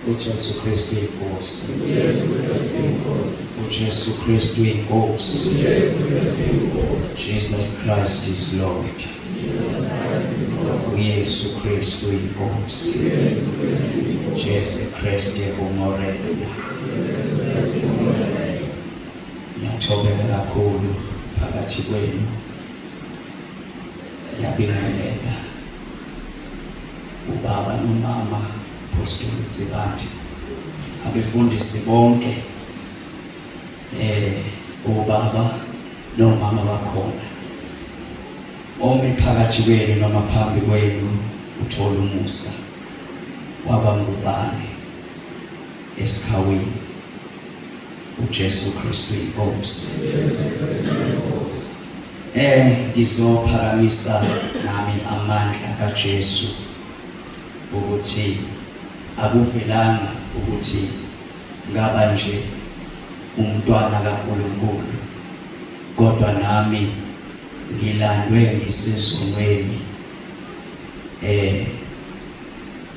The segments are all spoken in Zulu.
uJesu Kristu inkosi. uJesu Kristu inkosi. Jesus Christ is Lord. uYesu Kristu inkosi. Jesu Kristu umorena. Ngiyathokoza kakhulu phakathi kwenu. Ngiyabingelela ubaba nomama Apostle Zibandi, abefundisi bonke, ubaba nomama bakhona. Omi phakathi kwenu noma phambi kwenu uthola umusa wabangubane esikhawini. uJesu Kristu inkosi. Ngizophakamisa nami amandla kaJesu ukuthi akuvelanga ukuthi ngaba nje umntwana kaNkulunkulu, kodwa nami ngilandwe ngisezonweni,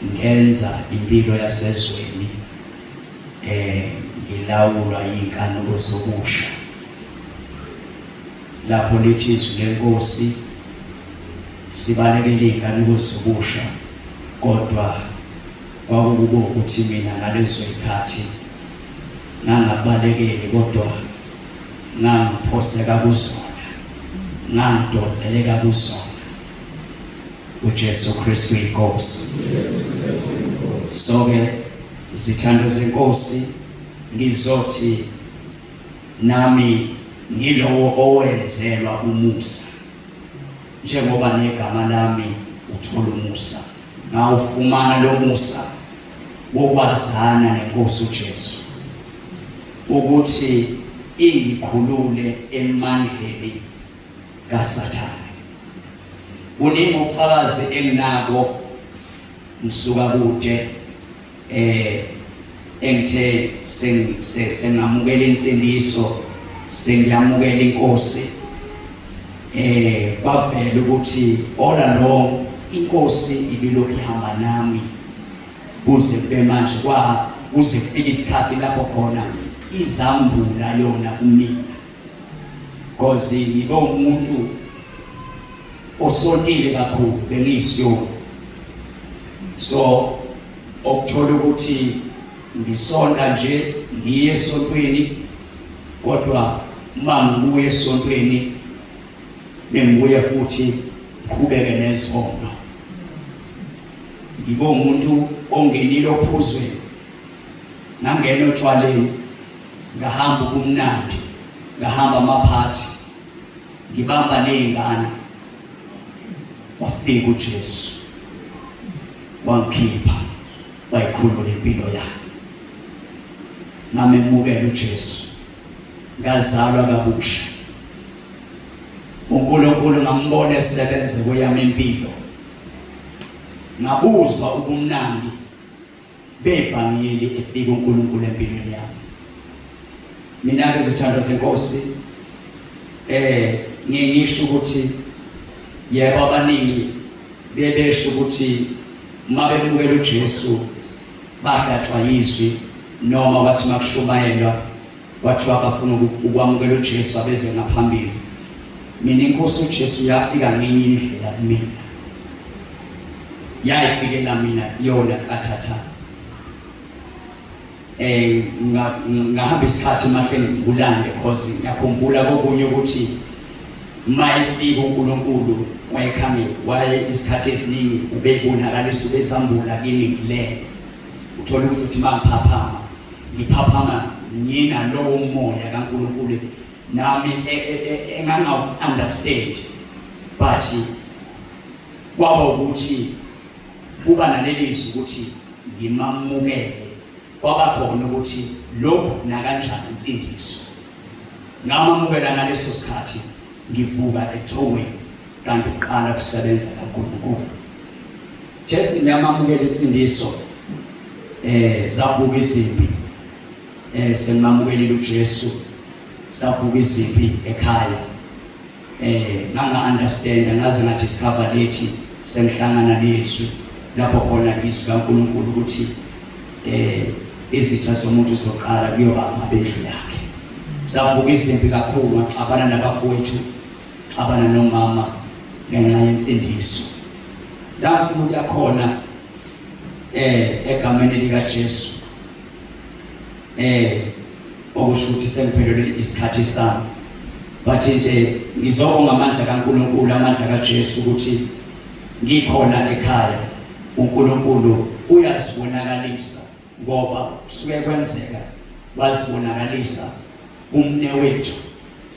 ngenza impilo yasezweni, ngilawulwa inkanuko zobusha. Lapho lithi izwi lenkosi sibalekele inkanuko zobusha, kodwa kwakukubo ukuthi mina ngalezo ikhathi ngangabalekeli, kodwa ngangiphoseka kuzona, ngangidonseleka kuzona. uJesu Kristu inkosi. So-ke zithando zenkosi, ngizothi nami ngilowo owenzelwa umusa, njengoba negama lami uthola umusa. Ngawufumana lo musa wokwazana nenkosi uJesu, ukuthi ingikhulule emandleni kaSathane. Kuningi ubufakazi enginabo ngisuka kude, engithe sengamukela insindiso, sengiyamukela inkosi, bavela ukuthi all along inkosi ibilokhu ihamba nami kuze kube manje kuze kufike isikhathi lapho khona izambula yona kumina, because ngibe umuntu osontile kakhulu, bengiyisiyoni. So okuthola ukuthi ngisonta nje ngiye esontweni, kodwa uma ngibuye esontweni bengibuye futhi ngiqhubeke nesono. Ngibe umuntu ongenile ophuzweni, ngangena otshwaleni, ngahamba kumnandi, ngahamba amaphathi, ngibamba nezingane. Wafika uJesu wangikhipha, wayikhulula impilo yami. Ngamemukela uJesu, ngazalwa kabusha. uNkulunkulu ngambona esebenze kweyami impilo, ngabuzwa ubumnandi bevangeli efika uNkulunkulu empilweni yami. Mina ke zithando zenkosi, ngisho ukuthi yebo abaningi bebesho ukuthi uma bemukela uJesu bahlathwa yizwi, noma bathi makushumayelwa wathiwa bafuna ukwamukela uJesu abeze ngaphambili. Mina inkosi uJesu yafika ngenye indlela kumina, yayifikela mina yona kathatha. Ngahamba isikhathi mahle ngulande, because ngiyakhumbula kokunye ukuthi mayifika uNkulunkulu wayekhame isikhathi esiningi ubebonakalisa ubezambula kimi ngilele. Uthola ukuthi mangiphaphama ngiphaphama ngina lowo moya kaNkulunkulu nami enganga-understand, but kwaba ukuthi kuba nalelizwi ukuthi ngimamukele. Kwaba khona ukuthi lokhu nakanjani insindiso. Ngamamukela ngaleso sikhathi ngivuka ethongweni, kanti uqala kusebenza kaNkulunkulu. Jesu ngiyamamukela insindiso, zavuka izimpi, sengimamukelile uJesu, zavuka izimpi ekhaya. Nganga-understand, ngaze nga-discover lethi sengihlangana nezwi lapho khona izwi kaNkulunkulu ukuthi izitha zomuntu soqala kuyoba amabendlu yakhe. Savuka izimpi kakhulu waxabana nabafowethu, xabana nomama ngenxa yensindiso. Ndafuna ukuyakhona egameni lika Jesu. Okusho ukuthi sengiphelele isikhathi sami. Bathi nje ngizobonga amandla kaNkulunkulu, amandla kaJesu ukuthi ngikhona ekhaya. uNkulunkulu uyasibonakalisa ngoba suke kwenzeka wasibonakalisa umnewethu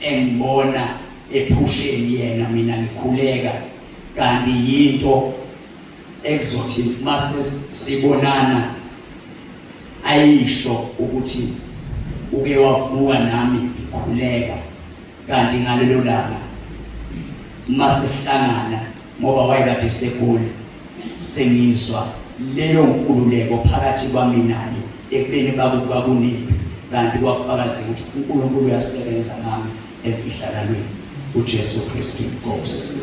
engibona ephusheni yena mina ngikhuleka, kanti yinto exotic mase sibonana ayisho ukuthi uke wavuka nami ngikhuleka, kanti ngalelo langa mase sihlangana ngoba wayekade segoli sengizwa leyo nkululeko phakathi kwami naye ekubeni bakuningi, kanti kwakufakaza ukuthi uNkulunkulu uyasebenza nami emfihlanalweni. uJesu Kristu inkosi.